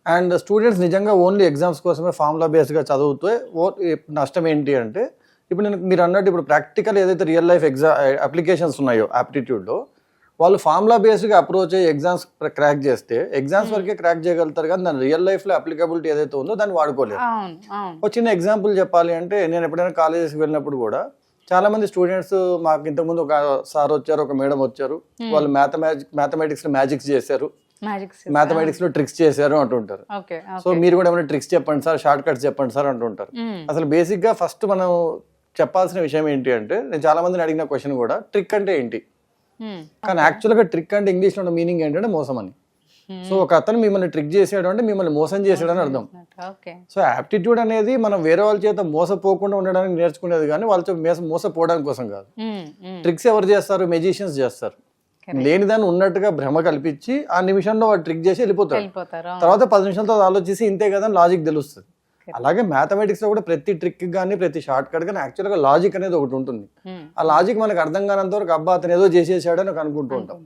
And students నిజంగా only exams కోసమే formula బేస్డ్గా చదువుతూ నష్టం ఏంటి అంటే ఇప్పుడు మీరు అన్నట్టు ఇప్పుడు ప్రాక్టికల్ ఏదైతే రియల్ లైఫ్ అప్లికేషన్స్ ఉన్నాయో ఆప్టిట్యూడ్లో వాళ్ళు ఫార్ములా బేస్డ్గా అప్రోచ్ అయ్యి ఎగ్జామ్స్ క్రాక్ చేస్తే ఎగ్జామ్స్ వరకే క్రాక్ చేయగలుగుతారు కానీ దాని రియల్ లైఫ్లో అప్లికబిలిటీ ఏదైతే ఉందో దాన్ని వాడుకోలేరు. ఒక చిన్న ఎగ్జాంపుల్ చెప్పాలి అంటే నేను ఎప్పుడైనా కాలేజెస్కి వెళ్ళినప్పుడు కూడా చాలా మంది స్టూడెంట్స్ మాకు ఇంతకుముందు ఒక సార్ వచ్చారు, ఒక మేడం వచ్చారు, వాళ్ళు మ్యాథమెటిక్స్ లో మ్యాజిక్స్ చేశారు, మ్యాథమెటిక్స్ లో ట్రిక్స్ చేశారు అంటుంటారు. సో మీరు కూడా ఏమైనా ట్రిక్స్ చెప్పండి సార్, షార్ట్ కట్స్ చెప్పండి సార్ అంటుంటారు. అసలు బేసిక్ గా ఫస్ట్ మనం చెప్పాల్సిన విషయం ఏంటి అంటే నేను చాలా మందిని అడిగిన క్వశ్చన్ కూడా ట్రిక్ అంటే ఏంటి, కానీ యాక్చువల్ గా ట్రిక్ అంటే ఇంగ్లీష్ లో ఉన్న మీనింగ్ ఏంటంటే మోసం అని. సో ఒక అతను మిమ్మల్ని ట్రిక్ చేసాడు అంటే మిమ్మల్ని మోసం చేసాడు అని అర్థం. సో యాప్టిట్యూడ్ అనేది మనం వేరే వాళ్ళ చేత మోసపోకుండా ఉండడానికి నేర్చుకునేది కానీ వాళ్ళతో మోసపోవడానికి కోసం కాదు. ట్రిక్స్ ఎవరు చేస్తారు? మెజిషియన్స్ చేస్తారు. లేనిదాన్ని ఉన్నట్టుగా భ్రమ కల్పించి ఆ నిమిషంలో వాడు ట్రిక్ చేసి వెళ్ళిపోతాడు. తర్వాత 10 నిమిషాలతో ఆలోచించి ఇంతే కదా లాజిక్ తెలుస్తుంది. అలాగే మ్యాథమెటిక్స్ లో కూడా ప్రతి ట్రిక్ కానీ ప్రతి షార్ట్ కట్ కానీ యాక్చువల్ గా లాజిక్ అనేది ఒకటి ఉంటుంది. ఆ లాజిక్ మనకు అర్థం కానంత వరకు అబ్బా అతను ఏదో చేసేసాడు అని అనుకుంటూ ఉంటాం.